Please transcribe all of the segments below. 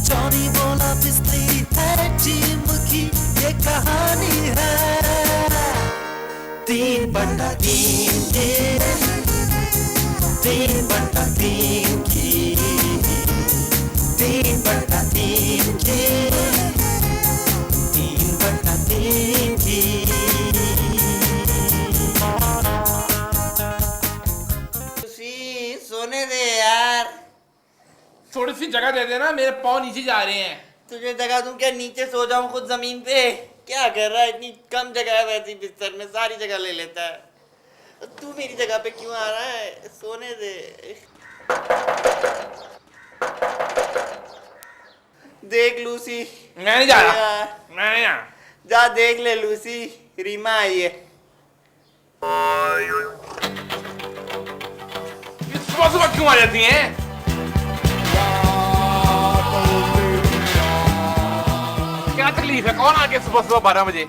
Johnny बोला बिस्ती है team की ये कहानी है 3/3 3/3 की 3/3 की 3/3 की सोने दे यार थोड़ी सी जगह दे देना मेरे पाँव नीचे जा रहे हैं। तुझे जगह दूं क्या नीचे सो जाऊं खुद जमीन पे क्या कर रहा है इतनी कम जगह है वैसी बिस्तर में सारी जगह ले लेता है तू मेरी जगह पे क्यों आ रहा है सोने दे देख लूसी मैं नहीं जा रहा मैं नहीं जा देख ले लूसी रीमा आई है सुबह सुबह क्यों आ जाती हैं? क्या तकलीफ है कौन आ गया सुबह सुबह 12 बजे?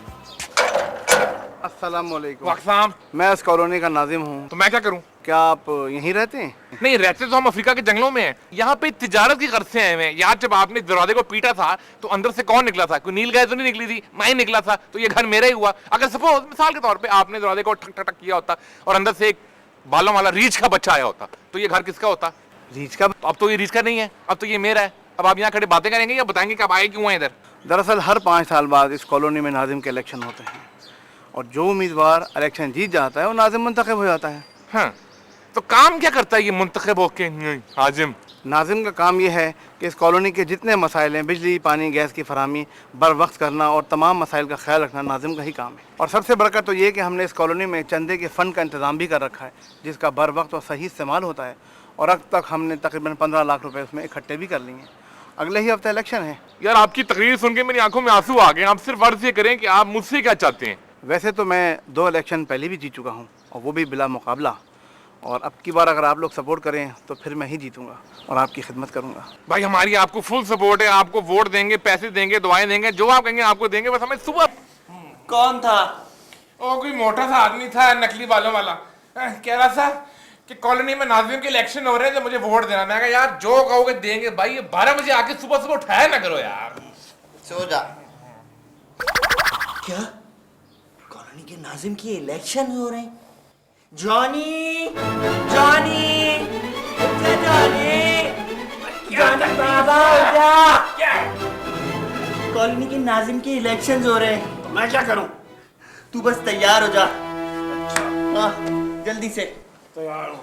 अस्सलाम वालेकुम। वाकसाम मैं इस कॉलोनी का नाजिम हूँ। तो मैं क्या करूँ? क्या आप यहीं रहते हैं? नहीं रहते तो हम अफ्रीका के जंगलों में हैं। यहाँ पे तिजारत की गर्ज से आए हुए हैं। यार जब आपने दरवाजे को पीटा था तो अंदर से कौन निकला था? कोई नील गाय तो नहीं निकली थी, मैं ही निकला था तो ये घर मेरा ही हुआ। अगर सपोज मिसाल के तौर पे आपने दरवाजे को ठक ठक ठक किया होता और अंदर से एक बालों वाला रीछ का बच्चा आया होता तो ये घर किसका होता? रीछ का? अब तो ये रीछ का नहीं है, अब तो ये मेरा है। अब आप यहाँ खड़े बातें करेंगे या बताएंगे कि आप आए क्यों हैं इधर? दरअसल हर 5 साल बाद इस कॉलोनी में नाजिम के इलेक्शन होते हैं और जो उम्मीदवार इलेक्शन जीत जाता है वो नाजिम मुंतखब हो जाता है। हाँ तो काम क्या करता है ये मुंतखब होके हाजिम? नाजिम का काम यह है कि इस कॉलोनी के जितने मसाइल हैं बिजली पानी गैस की फराहमी बर वक्त करना और तमाम मसाइल का ख्याल रखना नाजिम का ही काम है। और सबसे बढ़कर तो ये कि हमने इस कॉलोनी में चंदे के फ़ंड का इंतज़ाम भी कर रखा है जिसका बर वक्त और सही इस्तेमाल होता है और अब तक हमने तकरीबन 15 लाख रुपए उसमें इकट्ठे भी कर लिए हैं। अगले ही हफ्ते इलेक्शन है। यार आपकी तकरीर सुन के मेरी आंखों में आंसू आ गए। आप सिर्फ अर्ज ये करें कि आप मुझसे क्या चाहते हैं? वैसे तो मैं 2 इलेक्शन पहले भी जीत चुका हूँ और वो भी बिला मुकाबला, और अब की बार अगर आप लोग सपोर्ट करें तो फिर मैं ही जीतूंगा और आपकी खिदमत करूंगा। भाई हमारी आपको फुल सपोर्ट है, आपको वोट देंगे, पैसे देंगे, दुआएं देंगे, जो आप कहेंगे आपको देंगे। बस हमें सुबह कौन था? ओ कोई मोटा सा आदमी था नकली बालों वाला, कह रहा था कि कॉलोनी में नाजिम के इलेक्शन हो रहे हैं तो मुझे वोट देना। मैं कहा यार जो कहोगे देंगे भाई, ये 12 बजे आके सुबह सुबह उठाया ना करो यार। सो जा। क्या कॉलोनी के नाजिम की इलेक्शन हो रहे हैं? जॉनी जॉनी जॉनी जॉनी बाबा उठा। कॉलोनी के नाजिम के इलेक्शन हो रहे हैं। तो मैं क्या करूं? तू बस तैयार हो जा। हाँ जल्दी से तैयार हूं।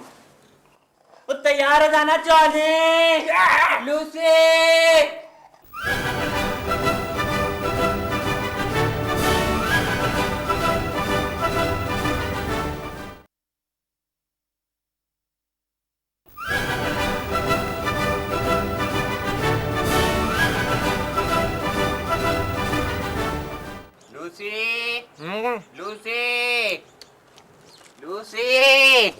वो तैयार हो जाना Johnny. Lucy Lucy Lucy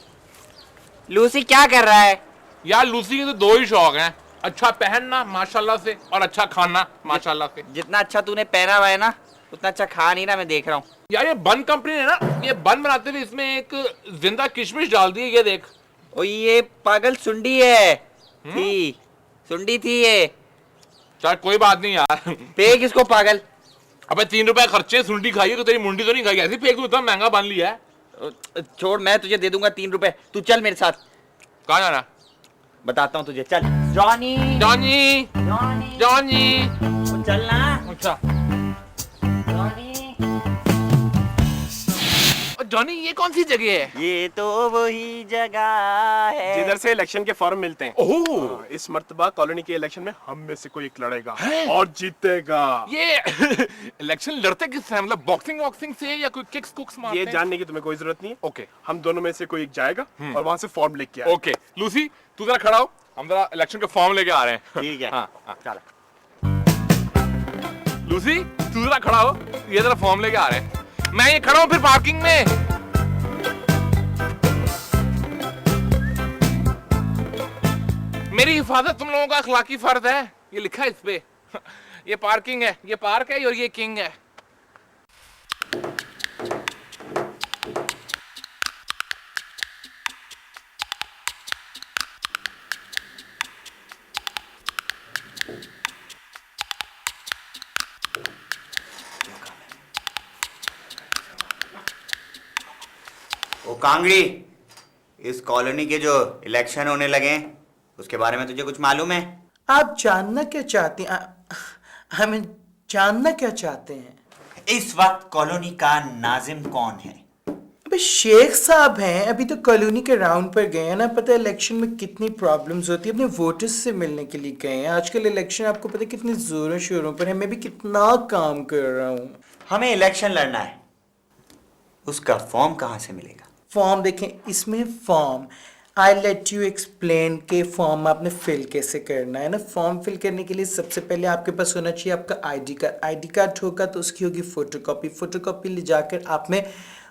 Lucy क्या कर रहा है? यार लूसी के तो 2 ही शौक हैं, अच्छा पहनना माशाल्लाह से और अच्छा खाना माशाल्लाह से। जितना अच्छा तूने पहना हुआ है ना उतना अच्छा खा नहीं ना, मैं देख रहा हूँ। यार ये बन कंपनी है ना, ये बन बनाते हुए इसमें एक जिंदा किशमिश डाल दी है, ये देख। ओ ये पागल सुंडी है। थी सुंडी थी ये। चल कोई बात नहीं यार। फेंक इसको पागल। अबे 3 रुपए खर्चे, सुंडी खाइए तो तेरी मुंडी तो नहीं खाई, ऐसी फेंक दूं, इतना महंगा बन लिया है। छोड़ मैं तुझे दे दूंगा 3 रुपए, तू चल मेरे साथ। कहाँ जाना? बताता हूँ तुझे, चल। जॉनी जॉनी जॉनी जॉनी चलना। अच्छा जॉनी जॉनी ये कौन सी जगह है? ये तो वही जगह है जिधर से इलेक्शन के फॉर्म मिलते हैं। ओह, इस मर्तबा कॉलोनी के इलेक्शन में हम में से कोई एक लड़ेगा है? और जीतेगा। ये इलेक्शन लड़ते किससे हैं? मतलब बॉक्सिंग वॉक्सिंग से या कोई किक्स कुक्स मारते ये हैं? जानने की तुम्हें कोई जरूरत नहीं है। ओके हम दोनों में से कोई एक जाएगा और वहां से फॉर्म लेके आएगा। ओके, लूसी तू जरा खड़ा हो, हम जरा इलेक्शन के फॉर्म लेके आ रहे हैं। ठीक है। हाँ, चलो। लूसी तू जरा खड़ा हो, ये जरा फॉर्म लेके आ रहे हैं। मैं ये खड़ा हूँ फिर पार्किंग में। मेरी हिफाजत तुम लोगों का अखलाकी फर्ज है, ये लिखा है इस पे। ये पार्किंग है, ये पार्क है और ये किंग है। ओ कांगड़ी, इस कॉलोनी के जो इलेक्शन होने लगे हैं उसके बारे में तुझे कुछ मालूम है? आप जानना क्या चाहते हैं? हमें जानना क्या चाहते हैं? इस वक्त कॉलोनी का नाजिम कौन है? अबे शेख साहब हैं, अभी तो कॉलोनी के राउंड पर गए हैं ना। पता है इलेक्शन में कितनी प्रॉब्लम्स होती है, अपने वोटर्स से मिलने के लिए गए हैं। आजकल इलेक्शन आपको पता है कितने जोरों शोरों पर है। मैं भी कितना काम कर रहा हूँ। हमें इलेक्शन लड़ना है, उसका फॉर्म कहाँ से मिलेगा? फॉर्म देखें, इसमें form I let you explain के फॉर्म आपने फिल कैसे करना है ना। फॉर्म फिल करने के लिए सबसे पहले आपके पास होना चाहिए आपका आईडी कार्ड। आईडी कार्ड होगा तो उसकी होगी फोटोकॉपी। फोटोकॉपी ले जाकर आपने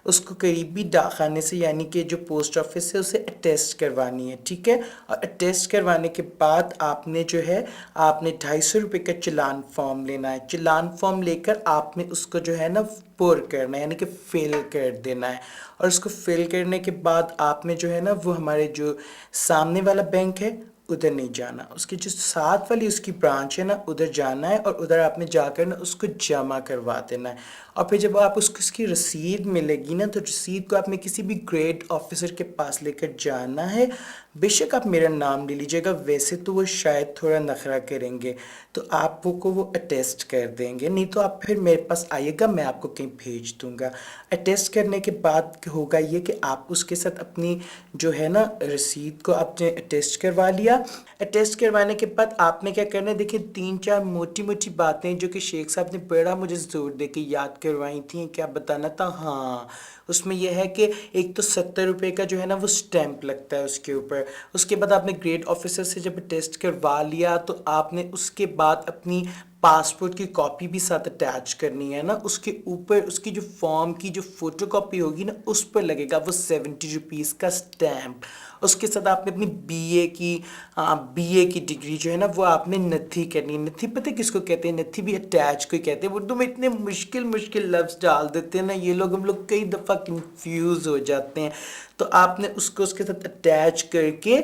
उसको करीबी डाकखाने से यानी कि जो पोस्ट ऑफिस है उसे अटेस्ट करवानी है, ठीक है। और अटेस्ट करवाने के बाद आपने जो है आपने 250 रुपये का चलान फॉर्म लेना है। चलान फॉर्म लेकर आपने उसको जो है ना पुर करना है यानी कि फिल कर देना है। और उसको फिल करने के बाद आपने जो है ना वो हमारे जो सामने वाला बैंक है उधर नहीं जाना, उसकी जो साथ वाली उसकी ब्रांच है ना उधर जाना है और उधर आपने जाकर ना उसको जमा करवा देना है। और फिर जब आप उसको उसकी रसीद मिलेगी ना तो रसीद को आपने किसी भी ग्रेड ऑफिसर के पास लेकर जाना है। बेशक आप मेरा नाम ले लीजिएगा, वैसे तो वो शायद थोड़ा नखरा करेंगे तो आपको वो अटेस्ट कर देंगे, नहीं तो आप फिर मेरे पास आइएगा, मैं आपको कहीं भेज दूंगा। अटेस्ट करने के बाद होगा ये कि आप उसके साथ अपनी जो है ना रसीद को आपने अटेस्ट करवा लिया। अटेस्ट करवाने के बाद आपने क्या करना है, देखिए 3-4 मोटी मोटी बातें जो कि शेख साहब ने बड़ा मुझे जोर दे के याद करवाई थी। क्या बताना था? हाँ, उसमें यह है कि एक तो 70 रुपये का जो है ना वो स्टैंप लगता है उसके ऊपर। उसके बाद आपने ग्रेड ऑफिसर से जब टेस्ट करवा लिया तो आपने उसके बाद अपनी पासपोर्ट की कॉपी भी साथ अटैच करनी है ना। उसके ऊपर उसकी जो फॉर्म की जो फोटोकॉपी होगी ना उस पर लगेगा वो 70 रुपीज़ का स्टैंप। उसके साथ आपने अपनी बीए की डिग्री जो है ना वो आपने नथी करनी है। नथी पता है किसको कहते हैं? नथी भी अटैच को कहते हैं। उर्दू में इतने मुश्किल लफ्ज़ डाल देते हैं ना ये लोग, हम लोग कई दफ़ा कंफ्यूज हो जाते हैं। तो आपने उसको उसके साथ अटैच करके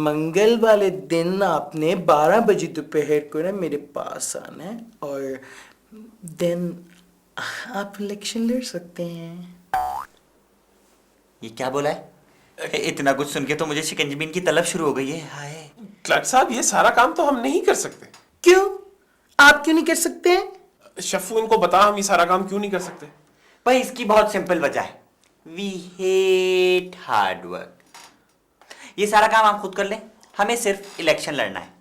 मंगल वाले दिन आपने 12 बजे दोपहर को ना मेरे पास आना है और देन आप इलेक्शन लड़ सकते हैं। ये क्या बोला है? इतना कुछ सुन के तो मुझे शिकंजबीन की तलब शुरू हो गई है। हाय क्लर्क साहब, ये सारा काम तो हम नहीं कर सकते। क्यों? आप क्यों नहीं कर सकते? शफ्फू, इनको बता हम ये सारा काम क्यों नहीं कर सकते। भाई इसकी बहुत सिंपल वजह है, वी हेट हार्ड वर्क। ये सारा काम आप खुद कर लें, हमें सिर्फ इलेक्शन लड़ना है।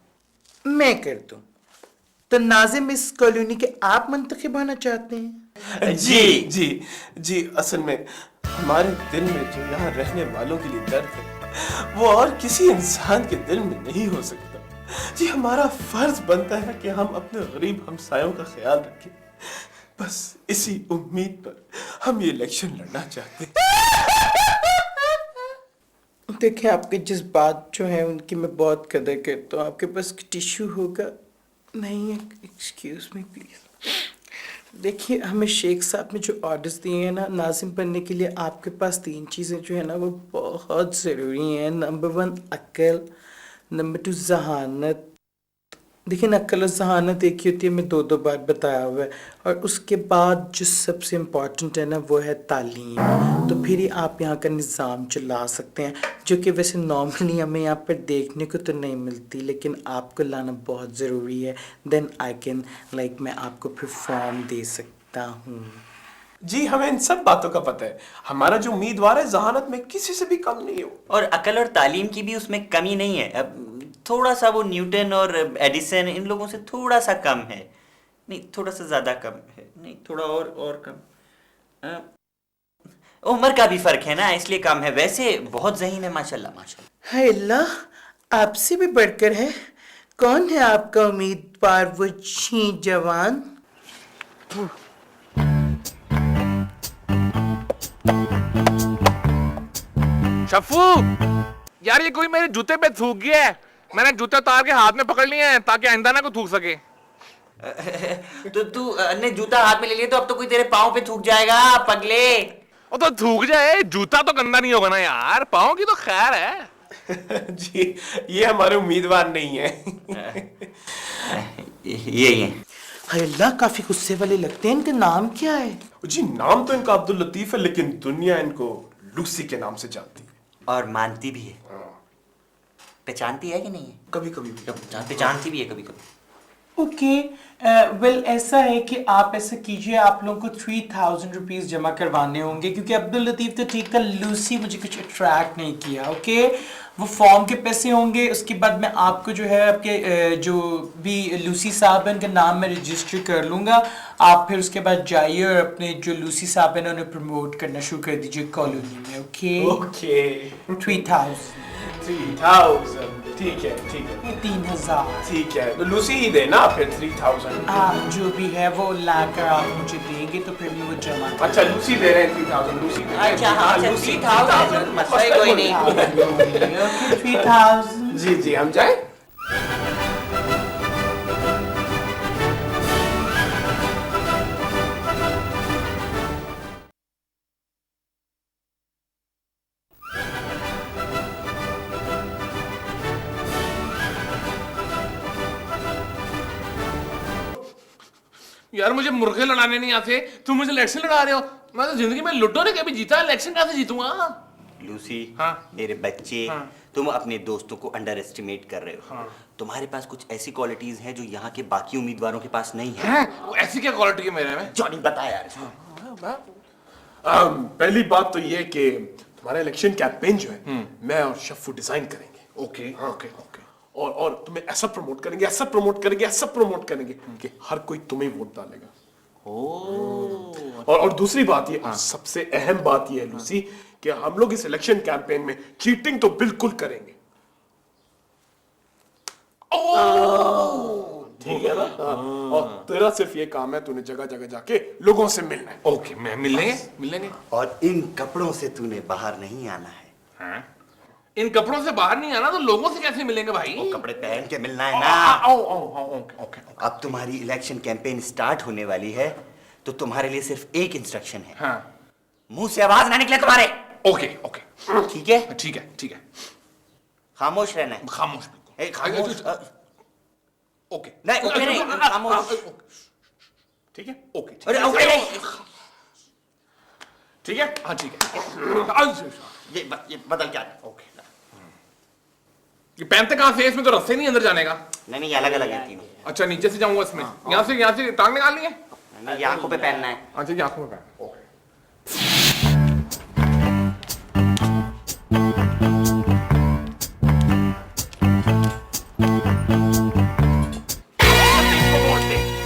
मैं कर दूं तो नाजिम इस कॉलोनी के आप मुंतखब होना चाहते हैं? जी, असल में हमारे दिल में जो यहाँ रहने वालों के लिए दर्द है वो और किसी इंसान के दिल में नहीं हो सकता। जी, हमारा फर्ज बनता है कि हम अपने गरीब हमसायों का ख्याल रखें। बस इसी उम्मीद पर हम ये इलेक्शन लड़ना चाहते हैं। देखिए, आपके जज्बात जो हैं उनकी मैं बहुत कदर करता हूँ। आपके पास टिश्यू होगा? नहीं है? Excuse me please. देखिए, हमें शेख साहब ने जो ऑर्डर्स दिए हैं ना नाजिम बनने के लिए, आपके पास 3 चीज़ें जो है ना वो बहुत ज़रूरी हैं। नंबर 1 अक्ल, नंबर 2 जहानत। देखिए ना, अक्ल और जहानत एक ही होती है, मैं 2 बार बताया हुआ है। और उसके बाद जो सबसे इम्पॉर्टेंट है ना वो है तालीम। तो फिर ही आप यहाँ का निज़ाम चला सकते हैं, जो कि वैसे नॉर्मली हमें यहाँ पर देखने को तो नहीं मिलती, लेकिन आपको लाना बहुत ज़रूरी है। देन आई कैन मैं आपको फिर फॉर्म दे सकता हूँ। जी हमें इन सब बातों का पता है। हमारा जो उम्मीदवार है जहानत में किसी से भी कम नहीं हो। और अकल और तालीम की भी उसमें कमी नहीं है। अब थोड़ा सा वो न्यूटन और एडिसन इन लोगों से थोड़ा सा कम है, नहीं थोड़ा सा ज्यादा कम है, नहीं थोड़ा और कम। उम्र का भी फर्क है ना, इसलिए कम है। वैसे बहुत ज़हीन है माशाल्लाह माशाल्लाह। हाय अल्लाह, आपसे भी बढ़कर है। कौन है आपका उम्मीदवार, वो छी जवान? शफू, यार ये कोई मेरे जूते पे थूक गया है। मैंने जूते उतार के हाथ में पकड़ लिए हैं ताकि आइंदा ना को थूक सके। तो तू ने जूता हाथ में ले लिया तो अब तो कोई तेरे पाँव पे थूक जाएगा पगले। वो तो थूक जाए, जूता तो गंदा नहीं होगा ना यार, पाँव की तो खैर है। जी ये हमारे उम्मीदवार नहीं है। ये हाय अल्लाह, काफी गुस्से वाले लगते हैं। इनका नाम क्या है? जी नाम तो इनका अब्दुल लतीफ है, लेकिन दुनिया इनको लूसी के नाम से जानती है और मानती भी है। पहचानती है कि नहीं है? कभी कभी। पहचानती भी है कभी कभी। ओके, वेल ऐसा है कि आप ऐसा कीजिए, आप लोगों को 3000 रुपीज़ जमा करवाने होंगे, क्योंकि अब्दुल लतीफ़ तो ठीक था, लूसी मुझे कुछ अट्रैक्ट नहीं किया। ओके, वो फॉर्म के पैसे होंगे। उसके बाद मैं आपको जो है आपके जो भी लूसी साहब है उनका नाम मैं रजिस्टर कर लूँगा। आप फिर उसके बाद जाइए और अपने जो लूसी साहब है ना उन्हें प्रमोट करना शुरू कर दीजिए कॉलोनी में। ओके ओके 3000 ठीक है ठीक है 3000 ठीक है। तो लूसी ही देना फिर 3000। हाँ, जो भी है वो लाकर आप मुझे देंगे तो फिर मैं वो जमा कर अच्छा लूसी दे रहे हैं 3000। लूसी दे रहे हैं। अच्छा हाँ, लूसी 3000 मसला ही कोई नहीं। ओके 3000। जी जी हम जाए। यार मुझे मुर्गे लड़ाने नहीं आते, तुम मुझे इलेक्शन लड़ा रहे हो। मैं तो जिंदगी में लूडो नहीं कभी जीता, इलेक्शन कैसे जीतूंगा? लूसी, हाँ। मेरे बच्चे, हाँ। तुम अपने दोस्तों को अंडर एस्टिमेट कर रहे हो। तुम्हारे पास कुछ ऐसी क्वालिटीज हैं जो यहाँ के बाकी उम्मीदवारों के पास नहीं है। वो ऐसी क्या क्वालिटी है मेरे में? जॉनी बता यार। पहली बात तो ये कि तुम्हारा इलेक्शन कैंपेन जो है मैं और शफ्फू डिजाइन करेंगे। Okay okay okay. और तुम्हें ऐसा प्रमोट करेंगे, ऐसा प्रमोट करेंगे, ऐसा प्रमोट करेंगे कि हर कोई तुम्हें वोट डालेगा। और दूसरी बात ये, सबसे अहम बात ये है लूसी कि हम लोग इस इलेक्शन कैंपेन में चीटिंग तो बिल्कुल करेंगे। ठीक है ना? और तेरा सिर्फ ये काम है, तूने जगह जगह जाके लोगों से मिलना है। ओके, मैं मिलेंगे। और इन कपड़ों से तूने बाहर नहीं आना है। हाँ? इन कपड़ों से बाहर नहीं आना तो लोगों से कैसे मिलेंगे भाई? वो कपड़े पहन के मिलना है ना। ओके। अब तुम्हारी इलेक्शन कैंपेन स्टार्ट होने वाली है, तो तुम्हारे लिए सिर्फ एक इंस्ट्रक्शन है। हाँ। मुंह से आवाज ना निकले तुम्हारे। ओके ठीक है? ठीक है। खामोश रहना है। खामोश बिल्कुल। खामोश। ओके। नहीं ओके नहीं, खामोश। ठीक है? ओके अरे ओके नहीं। ठीक है? हाँ ठीक है। ये बदल क्या है? ओके। ये पहनते कहाँ से? इसमें तो रस्से नहीं अंदर जाने का। नहीं अलग अलग है तीनों। अच्छा नीचे से जाऊंगा इसमें। यहाँ से टांग निकालनी है। नहीं आंखों पे पहनना है। अच्छा ये आंखों में पहन। ओके।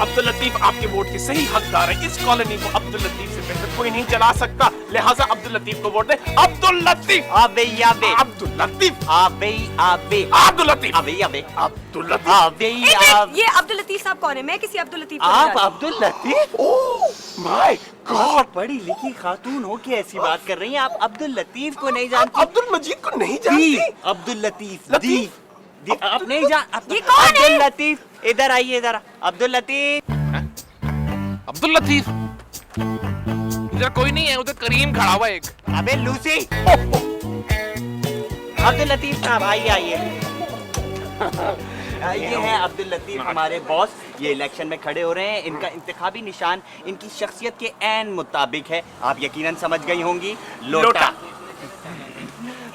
अब्दुल लतीफ आपके वोट के सही हकदार है। इस कॉलोनी को अब्दुल लतीफ से बेहतर कोई नहीं चला सकता, लिहाजा अब्दुल लतीफ को वोट दे। अब्दुल लतीफ आबे अब्दुल लतीफ आबे अब्दुल लतीफ आबे अब्दुल लतीफ आबे ये अब्दुल लतीफ साहब कौन है? मैं किसी अब्दुल लतीफ को आप नहीं जानती। Abdul Latif? Oh my God, पढ़ी लिखी खातून हो के ऐसी बात कर रही हैं आप? अब्दुल लतीफ को नहीं जानती? अब्दुल मजीद को नहीं जानती? अब्दुल लतीफ लतीफ? दी आप नहीं जान? ये कौन है? अब्दुल लतीफ इधर आइए जरा। अब्दुल लतीफ। अब्दुल लतीफ इधर कोई नहीं है, उधर करीम खड़ा हुआ एक। अबे लूसी। अब्दुल लतीफ साहब आइए। ये हैं अब्दुल लतीफ हमारे बॉस। ये इलेक्शन में खड़े हो रहे हैं। इनका इंतखाबी निशान इनकी शख्सियत के ऐन मुताबिक है। आप यकीनन समझ गई होंगी, लोटा।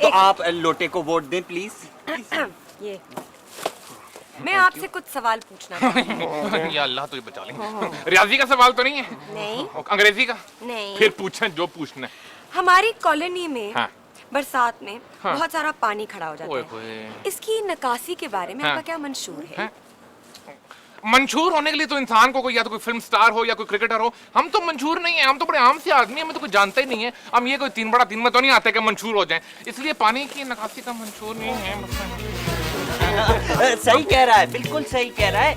तो आप लोटे को वोट दें प्लीज। ये मैं आपसे कुछ सवाल पूछना चाहती हूँ। या अल्लाह तुझे बचा ले। रियाजी का सवाल तो नहीं है? नहीं अंग्रेजी का? नहीं। फिर पूछें जो पूछना है। हमारी कॉलोनी में हाँ। बरसात में हाँ। बहुत सारा पानी खड़ा हो जाता ओए है। होए। इसकी निकासी के बारे में हाँ। आपका क्या मंशूर है? हैं? मंशूर होने के लिए तो इंसान को कोई या तो कोई फिल्म स्टार हो या कोई क्रिकेटर हो। हम तो मंशूर नहीं है, हम तो बड़े आम से आदमी हैं, हमें तो कोई जानता ही नहीं है। हम ये कोई 3 में तो नहीं आते कि मंशूर हो जाएं, इसलिए पानी की निकासी का मंशूर नहीं है। सही कह रहा है, बिल्कुल सही कह रहा है।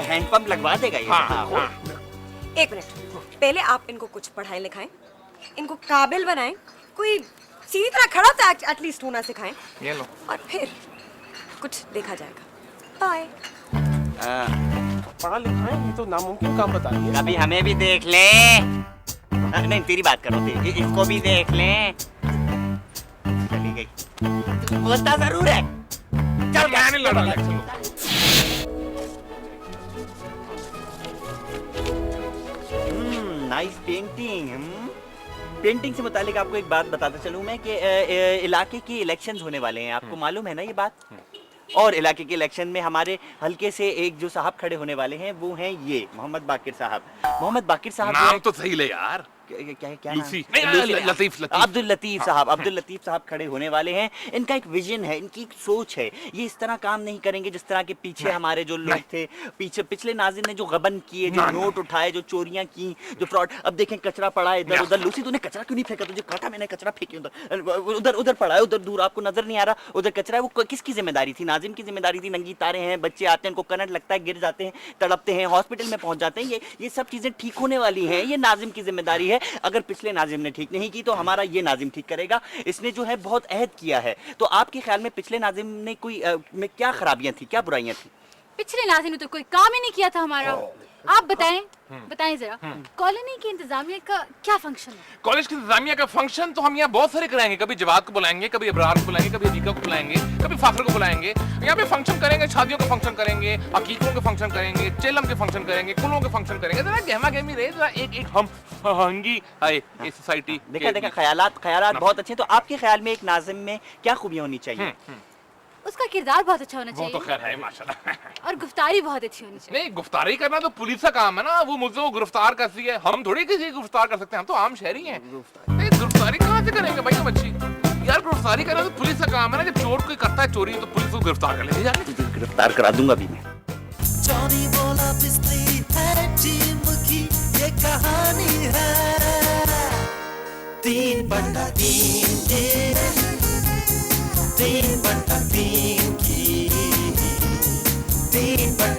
हैंडपंप लगवा देगा ये। हाँ, हाँ। हाँ। एक मिनट, पहले आप इनको कुछ पढ़ाएं लिखाएं, इनको काबिल बनाएं, कोई सीधी तरह खड़ा तो एटलीस्ट होना सिखाएं, ये लो। और फिर कुछ देखा जाएगा। बाय। पढ़ा लिखा है, ये तो नामुमकिन काम बता रही है। अभी हमें भी देख ले। नहीं, तेरी बात करो, इसको भी देख ले। चली गई। बोलता जरूर है। चल मैं नहीं लड़ रहा, चलो। Nice painting. पेंटिंग से मुतालिक आपको एक बात बताता चलूं मैं कि इलाके की इलेक्शंस होने वाले हैं, आपको मालूम है ना ये बात? और इलाके के इलेक्शन में हमारे हल्के से एक जो साहब खड़े होने वाले हैं वो हैं ये मोहम्मद बाकिर साहब। मोहम्मद बाकिर साहब नाम तो सही ले यार। क्या लूसी। नाम? नहीं, लतीफ। अब्दुल लतीफ साहब। अब्दुल लतीफ साहब खड़े होने वाले हैं। इनका एक विजन है, इनकी एक सोच है। ये इस तरह काम नहीं करेंगे जिस तरह के पीछे हमारे जो लोग थे, पिछले नाज़िम ने जो गबन किए, जो नोट उठाए, जो चोरियां की, जो फ्रॉड। अब देखें कचरा पड़ा है इधर उधर। लूसी तूने कचरा क्यों नहीं फेंका? तुझे काटा मैंने, कचरा फेंकी उधर उधर पड़ा है, उधर दूर आपको नजर नहीं आ रहा, उधर कचरा है। वो किसकी जिम्मेदारी थी? नाजिम की जिम्मेदारी थी। नंगी तारे हैं, बच्चे आते हैं, उनको करंट लगता है, गिर जाते हैं, तड़पते हैं, हॉस्पिटल में पहुंच जाते हैं। ये सब चीजें ठीक होने वाली हैं। ये नाजिम की जिम्मेदारी है। अगर पिछले नाजिम ने ठीक नहीं की तो हमारा ये नाजिम ठीक करेगा। इसने जो है बहुत अहद किया है। तो आपके ख्याल में पिछले नाजिम ने कोई में क्या खराबियां थी, क्या बुराइयां थी? पिछले नाज़िम ने तो कोई काम ही नहीं किया था हमारा। आप बताएं जरा, कॉलोनी की इंतजामिया का क्या फंक्शन है? कॉलेज की इंतजामिया का फंक्शन तो हम यहाँ बहुत सारे कराएंगे। कभी जवाद को बुलाएंगे, कभी अबरार को बुलाएंगे, कभी अजीका को बुलाएंगे, कभी फाखर को बुलाएंगे। यहाँ पे फंक्शन करेंगे, शादियों के फंक्शन करेंगे, अकीकों के फंक्शन करेंगे, चेलम के फंक्शन करेंगे, कुलों के फंक्शन करेंगे। जरा गहमा गहमी रहे, जरा एक हम हंगी आए ये सोसाइटी। देखा ख्यालात बहुत अच्छे। तो आपके ख्याल में एक नाजिम में क्या खूबियां होनी चाहिए? उसका किरदार बहुत अच्छा होना वो चाहिए तो खैर है माशाल्लाह। और गुफ्तारी बहुत अच्छी होनी चाहिए। नहीं, गिरफ्तारी करना तो पुलिस का काम है ना। वो मुझसे वो गिरफ्तार करती है, हम थोड़ी किसी को गिरफ्तार कर सकते हैं। हम तो आम शहरी हैं। नहीं, गिरफ्तारी कहाँ से करेंगे भाई हम अच्छी? यार गिरफ्तारी करना तो पुलिस का काम है ना। जब चोर कोई करता है चोरी तो पुलिस को गिरफ्तार कर लेगी जाके। तुझे गिरफ्तार करा दूंगा अभी मैं। जॉनी बोला बिजली है टीम की ये कहानी है। 3/3 3/3 की 3/3